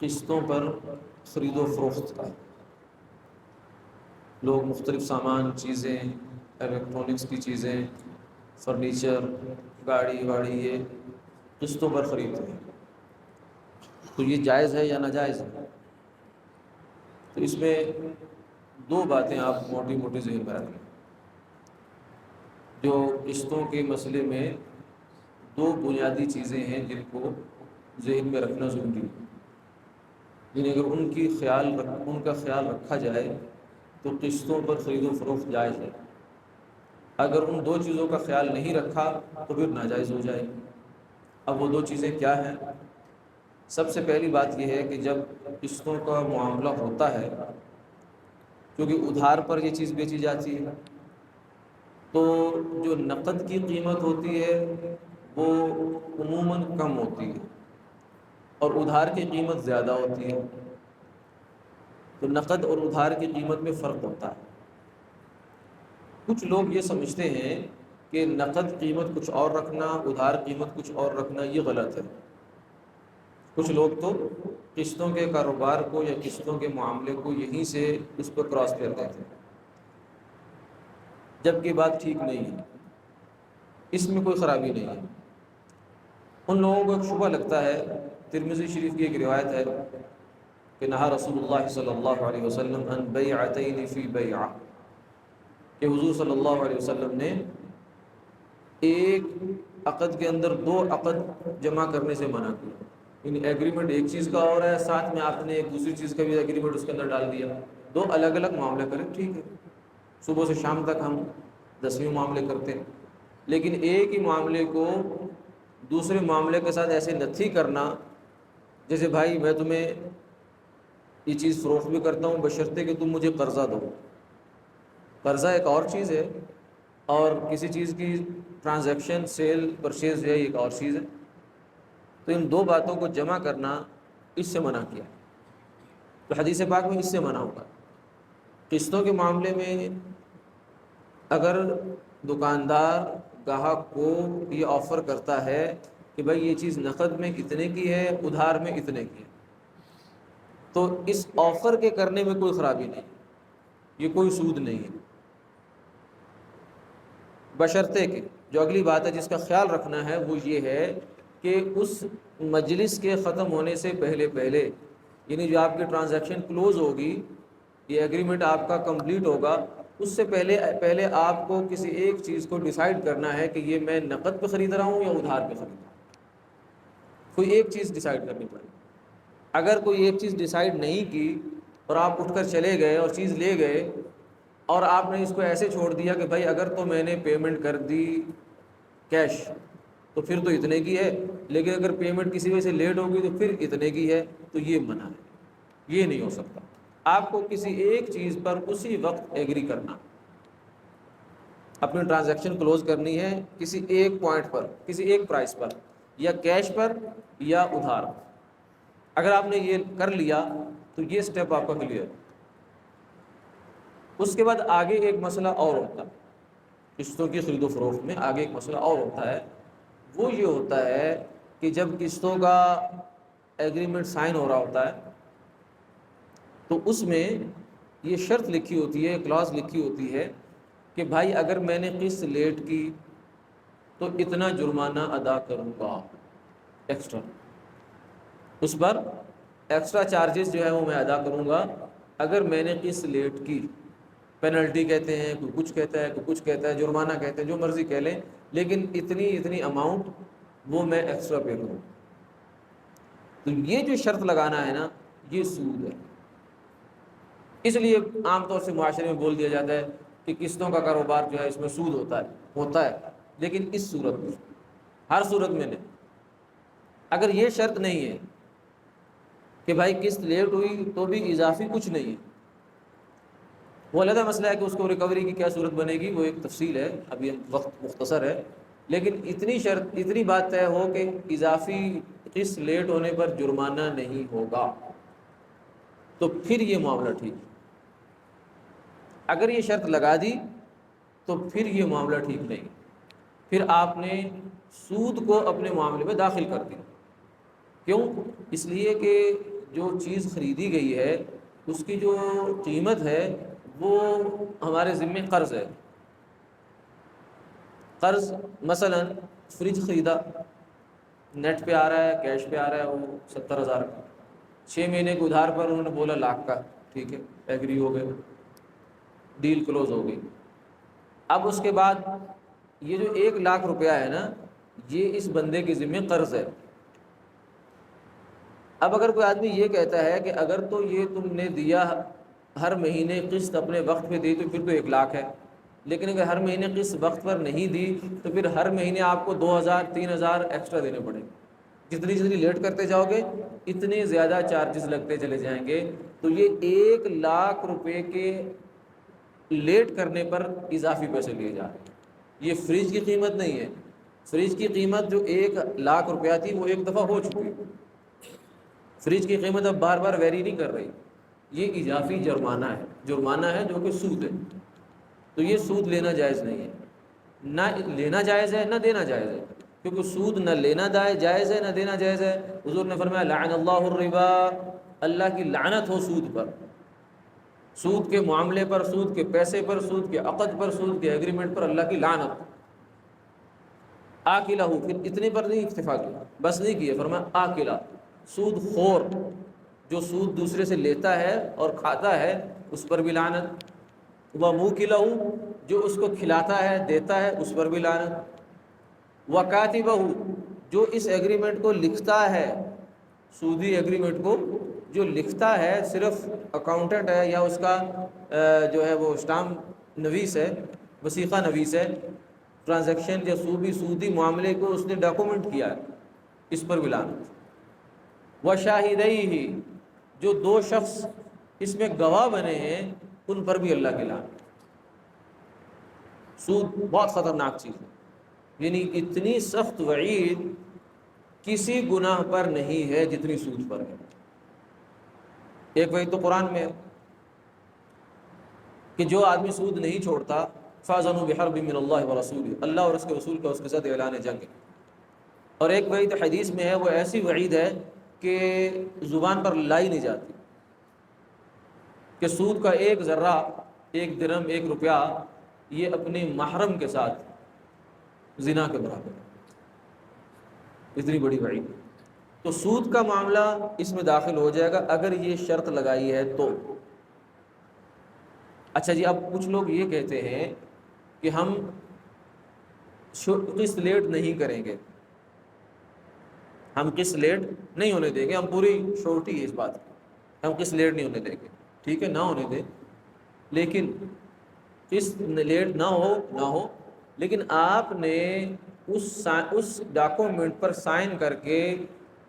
قسطوں پر خرید و فروخت کا۔ لوگ مختلف سامان، چیزیں، الیکٹرانکس کی چیزیں، فرنیچر، گاڑی واڑی یہ قسطوں پر خریدتے ہیں، تو یہ جائز ہے یا ناجائز ہے؟ تو اس میں دو باتیں آپ موٹی موٹی ذہن میں رکھیں۔ جو قسطوں کے مسئلے میں دو بنیادی چیزیں ہیں جن کو ذہن میں رکھنا ضروری ہے، یعنی اگر ان کا خیال رکھا جائے تو قسطوں پر خرید و فروخت جائز ہے۔ اگر ان دو چیزوں کا خیال نہیں رکھا تو پھر ناجائز ہو جائے گی۔ اب وہ دو چیزیں کیا ہیں؟ سب سے پہلی بات یہ ہے کہ جب قسطوں کا معاملہ ہوتا ہے، کیونکہ ادھار پر یہ چیز بیچی جاتی ہے، تو جو نقد کی قیمت ہوتی ہے وہ عموماً کم ہوتی ہے اور ادھار کی قیمت زیادہ ہوتی ہے، تو نقد اور ادھار کی قیمت میں فرق ہوتا ہے۔ کچھ لوگ یہ سمجھتے ہیں کہ نقد قیمت کچھ اور رکھنا، ادھار قیمت کچھ اور رکھنا، یہ غلط ہے۔ کچھ لوگ تو قسطوں کے کاروبار کو یا قسطوں کے معاملے کو یہیں سے اس پر کراس کر دیتے ہیں، جبکہ بات ٹھیک نہیں ہے، اس میں کوئی خرابی نہیں ہے۔ ان لوگوں کو ایک شبہ لگتا ہے، ترمذی شریف کی ایک روایت ہے کہ نہا رسول اللہ صلی اللہ علیہ وسلم عن بیعتین فی بیعہ، کہ حضور صلی اللہ علیہ وسلم نے ایک عقد کے اندر دو عقد جمع کرنے سے منع کیا، یعنی ایگریمنٹ ایک چیز کا اور ہے، ساتھ میں آپ نے ایک دوسری چیز کا بھی ایگریمنٹ اس کے اندر ڈال دیا، دو الگ الگ معاملے کریں، ٹھیک ہے، صبح سے شام تک ہم 10 معاملے کرتے ہیں، لیکن ایک ہی معاملے کو دوسرے معاملے کے ساتھ ایسے نتھی کرنا، جیسے بھائی میں تمہیں یہ چیز فروخت بھی کرتا ہوں بشرطے کہ تم مجھے قرضہ دو۔ قرضہ ایک اور چیز ہے اور کسی چیز کی ٹرانزیکشن، سیل پرچیز ہے، ایک اور چیز ہے، تو ان دو باتوں کو جمع کرنا اس سے منع کیا، تو حدیث پاک میں اس سے منع ہوگا۔ قسطوں کے معاملے میں اگر دکاندار گاہک کو یہ آفر کرتا ہے کہ بھائی یہ چیز نقد میں اتنے کی ہے، ادھار میں اتنے کی ہے، تو اس آفر کے کرنے میں کوئی خرابی نہیں، یہ کوئی سود نہیں ہے، بشرطے کہ جو اگلی بات ہے جس کا خیال رکھنا ہے وہ یہ ہے کہ اس مجلس کے ختم ہونے سے پہلے یعنی جو آپ کی ٹرانزیکشن کلوز ہوگی، یہ ایگریمنٹ آپ کا کمپلیٹ ہوگا، اس سے پہلے آپ کو کسی ایک چیز کو ڈیسائیڈ کرنا ہے کہ یہ میں نقد پہ خرید رہا ہوں یا ادھار پہ خرید رہا ہوں، کوئی ایک چیز ڈیسائیڈ کرنی پڑے۔ اگر کوئی ایک چیز ڈیسائیڈ نہیں کی اور آپ اٹھ کر چلے گئے اور چیز لے گئے اور آپ نے اس کو ایسے چھوڑ دیا کہ بھائی اگر تو میں نے پیمنٹ کر دی کیش تو پھر تو اتنے کی ہے، لیکن اگر پیمنٹ کسی وجہ سے لیٹ ہوگی تو پھر اتنے کی ہے، تو یہ منع ہے، یہ نہیں ہو سکتا۔ آپ کو کسی ایک چیز پر اسی وقت ایگری کرنا، اپنی ٹرانزیکشن کلوز کرنی ہے کسی ایک پوائنٹ پر، کسی ایک پرائس پر، یا کیش پر یا ادھار پر۔ اگر آپ نے یہ کر لیا تو یہ سٹیپ آپ کا کلیئر۔ اس کے بعد آگے ایک مسئلہ اور ہوتا ہے، قسطوں کی خرید و فروخت میں آگے ایک مسئلہ اور ہوتا ہے، وہ یہ ہوتا ہے کہ جب قسطوں کا ایگریمنٹ سائن ہو رہا ہوتا ہے تو اس میں یہ شرط لکھی ہوتی ہے، کلاس لکھی ہوتی ہے کہ بھائی اگر میں نے قسط لیٹ کی تو اتنا جرمانہ ادا کروں گا، ایکسٹرا، اس پر ایکسٹرا چارجز جو ہے وہ میں ادا کروں گا اگر میں نے قسط لیٹ کی۔ پینلٹی کہتے ہیں، کوئی کچھ کہتا ہے، کوئی کچھ کہتا ہے، جرمانہ کہتے ہیں، جو مرضی کہہ لیں، لیکن اتنی اماؤنٹ وہ میں ایکسٹرا پے کروں۔ تو یہ جو شرط لگانا ہے نا، یہ سود ہے۔ اس لیے عام طور سے معاشرے میں بول دیا جاتا ہے کہ قسطوں کا کاروبار جو ہے اس میں سود ہوتا ہے، لیکن اس صورت میں، ہر صورت میں نہیں۔ اگر یہ شرط نہیں ہے کہ بھائی قسط لیٹ ہوئی تو بھی اضافی کچھ نہیں ہے، وہ علیحدہ مسئلہ ہے کہ اس کو ریکوری کی کیا صورت بنے گی، وہ ایک تفصیل ہے، ابھی وقت مختصر ہے، لیکن اتنی بات طے ہو کہ اضافی قسط لیٹ ہونے پر جرمانہ نہیں ہوگا، تو پھر یہ معاملہ ٹھیک ہے۔ اگر یہ شرط لگا دی تو پھر یہ معاملہ ٹھیک نہیں، پھر آپ نے سود کو اپنے معاملے میں داخل کر دیا۔ کیوں؟ اس لیے کہ جو چیز خریدی گئی ہے اس کی جو قیمت ہے وہ ہمارے ذمے قرض ہے. قرض مثلا فریج خریدا، نیٹ پہ آ رہا ہے، کیش پہ آ رہا ہے وہ 70,000 کا، 6 مہینے کے ادھار پر انہوں نے بولا لاکھ کا، ٹھیک ہے ایگری ہو گئے، ڈیل کلوز ہو گئی. اب اس کے بعد یہ جو 1,00,000 روپیہ ہے نا، یہ اس بندے کے ذمہ قرض ہے. اب اگر کوئی آدمی یہ کہتا ہے کہ اگر تو یہ تم نے دیا ہر مہینے قسط اپنے وقت پہ دی تو پھر تو 1,00,000 ہے، لیکن اگر ہر مہینے قسط وقت پر نہیں دی تو پھر ہر مہینے آپ کو 2,000 3,000 ایکسٹرا دینے پڑیں گے. جتنی جتنی لیٹ کرتے جاؤ گے اتنے زیادہ چارجز لگتے چلے جائیں گے. تو یہ 1,00,000 روپے کے لیٹ کرنے پر اضافی پیسے لیے جا رہے ہیں. یہ فریج کی قیمت نہیں ہے. فریج کی قیمت جو 1,00,000 روپیہ تھی وہ ایک دفعہ ہو چکی ہے. فریج کی قیمت اب بار بار ویری نہیں کر رہی. یہ اضافی جرمانہ ہے، جرمانہ ہے جو کہ سود ہے. تو یہ سود لینا جائز نہیں ہے، نہ لینا جائز ہے نہ دینا جائز ہے، کیونکہ سود نہ لینا جائز ہے نہ دینا جائز ہے. حضور نے فرمایا لعن اللہ الربا، اللہ کی لعنت ہو سود پر، سود کے معاملے پر، سود کے پیسے پر، سود کے عقد پر، سود کے ایگریمنٹ پر اللہ کی لعنت. آکلہ، پھر اتنے پر نہیں اکتفا کیا، بس نہیں کیا، فرمایا آکلہ، سود خور، جو سود دوسرے سے لیتا ہے اور کھاتا ہے اس پر بھی لعنت. وموکلہ، جو اس کو کھلاتا ہے دیتا ہے اس پر بھی لعنت. وکاتبہ، جو اس ایگریمنٹ کو لکھتا ہے، سودی ایگریمنٹ کو جو لکھتا ہے، صرف اکاؤنٹنٹ ہے یا اس کا جو ہے وہ اسٹامپ نویس ہے، وثیقہ نویس ہے، ٹرانزیکشن یا سودی معاملے کو اس نے ڈاکومنٹ کیا ہے، اس پر بھی لعنت. وشاہدیہ، جو 2 شخص اس میں گواہ بنے ہیں ان پر بھی اللہ کی لعنت. سود بہت خطرناک چیز ہے، یعنی اتنی سخت وعید کسی گناہ پر نہیں ہے جتنی سود پر ہے. ایک وعید تو قرآن میں ہے کہ جو آدمی سود نہیں چھوڑتا فَأَذَنُوا بِحَرْبٍ مِّنَ اللَّهِ وَرَسُولِهِ، اللہ اور اس کے رسول کا اس کے ساتھ اعلان جنگ ہے. اور ایک وعید حدیث میں ہے، وہ ایسی وعید ہے کہ زبان پر لائی نہیں جاتی، کہ سود کا 1 ذرہ، 1 درہم، 1 روپیہ یہ اپنے محرم کے ساتھ زنا کے برابر ہے. اتنی بڑی وعید. تو سود کا معاملہ اس میں داخل ہو جائے گا اگر یہ شرط لگائی ہے تو. اچھا جی، اب کچھ لوگ یہ کہتے ہیں کہ ہم قسط لیٹ نہیں کریں گے، ہم قسط لیٹ نہیں ہونے دیں گے، ہم پوری شورٹی ہے اس بات کی، ہم قسط لیٹ نہیں ہونے دیں گے. ٹھیک ہے، نہ ہونے دیں، لیکن قسط لیٹ نہ ہو، لیکن آپ نے اس ڈاکومنٹ پر سائن کر کے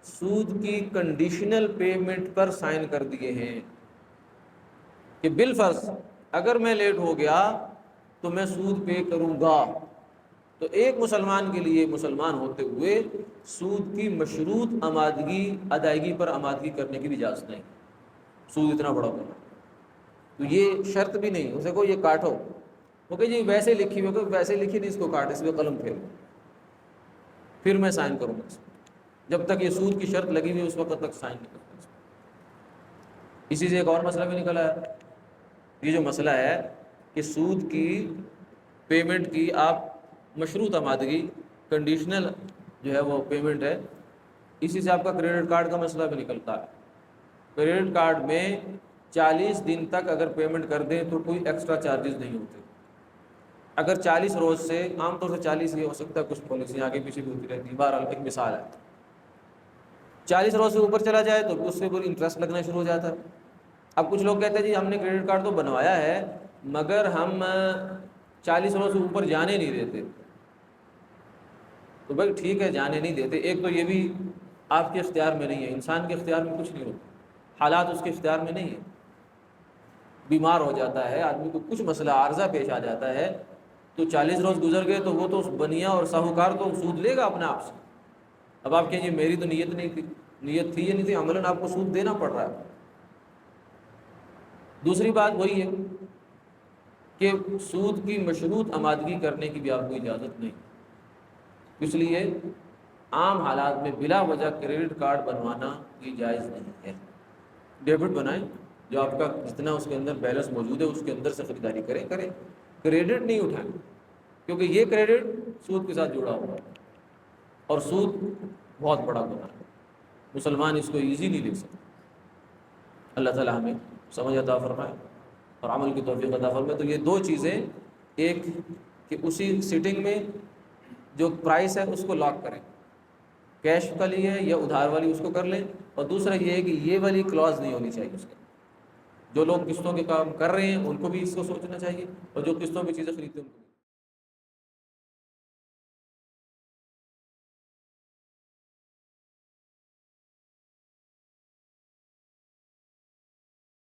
سود کی کنڈیشنل پیمنٹ پر سائن کر دیے ہیں کہ بالفرض اگر میں لیٹ ہو گیا تو میں سود پے کروں گا. تو ایک مسلمان کے لیے، مسلمان ہوتے ہوئے، سود کی مشروط ادائیگی پر آمادگی کرنے کی بھی اجازت نہیں. سود اتنا بڑا ہوگا تو یہ شرط بھی نہیں، اسے کو یہ کاٹو، وہ کہ جی ویسے لکھی ہوگا، ویسے لکھی نہیں، اس کو کاٹ، اس میں قلم پھر میں سائن کروں گا. جب تک یہ سود کی شرط لگی ہوئی اس وقت تک سائن نہیں کرتا. اسی سے ایک اور مسئلہ بھی نکلا ہے. یہ جو مسئلہ ہے کہ سود کی پیمنٹ کی آپ مشروط آمادگی، کنڈیشنل جو ہے وہ پیمنٹ ہے، اسی سے آپ کا کریڈٹ کارڈ کا مسئلہ بھی نکلتا ہے. کریڈٹ کارڈ میں 40 دن تک اگر پیمنٹ کر دیں تو کوئی ایکسٹرا چارجز نہیں ہوتے. اگر 40 روز سے، عام طور سے 40 یہ ہو سکتا ہے، کچھ پالیسیاں آگے پیچھے بھی ہوتی رہتی ہیں، بہرحال ایک مثال ہے، 40 روز سے اوپر چلا جائے تو اس سے کوئی انٹرسٹ لگنا شروع ہو جاتا ہے. اب کچھ لوگ کہتے ہیں جی ہم نے کریڈٹ کارڈ تو بنوایا ہے مگر ہم 40 روز سے اوپر جانے نہیں دیتے. تو بھائی ٹھیک ہے، جانے نہیں دیتے، ایک تو یہ بھی آپ کے اختیار میں نہیں ہے، انسان کے اختیار میں کچھ نہیں ہوتا، حالات اس کے اختیار میں نہیں ہے. بیمار ہو جاتا ہے آدمی کو، کچھ مسئلہ عارضہ پیش آ جاتا ہے تو 40 روز گزر گئے تو وہ تو بنیا اور ساہوکار تو سود لے گا اپنے آپ سے. اب آپ کہیں جی میری تو نیت نہیں تھی، نیت تھی یا نہیں تھی، عملاً آپ کو سود دینا پڑ رہا ہے. دوسری بات وہی ہے کہ سود کی مشروط آمادگی کرنے کی بھی آپ کو اجازت نہیں، اس لیے عام حالات میں بلا وجہ کریڈٹ کارڈ بنوانا یہ جائز نہیں ہے. ڈیبٹ بنائیں، جو آپ کا جتنا اس کے اندر بیلنس موجود ہے اس کے اندر سے خریداری کریں، کریڈٹ نہیں اٹھائیں، کیونکہ یہ کریڈٹ سود کے ساتھ جڑا ہوا ہے، اور سود بہت بڑا گناہ ہے، مسلمان اس کو ایزی نہیں لے سکتے۔ اللہ تعالیٰ ہمیں سمجھ عطا فرمائے اور عمل کی توفیق عطا فرمائے۔ تو یہ دو چیزیں، ایک کہ اسی سیٹنگ میں جو پرائس ہے اس کو لاک کریں، کیش کا لیے یا ادھار والی اس کو کر لیں، اور دوسرا یہ ہے کہ یہ والی کلاز نہیں ہونی چاہیے اس کے۔ جو لوگ قسطوں کے کام کر رہے ہیں ان کو بھی اس کو سوچنا چاہیے، اور جو قسطوں پہ چیزیں خریدتے ہیں ان کو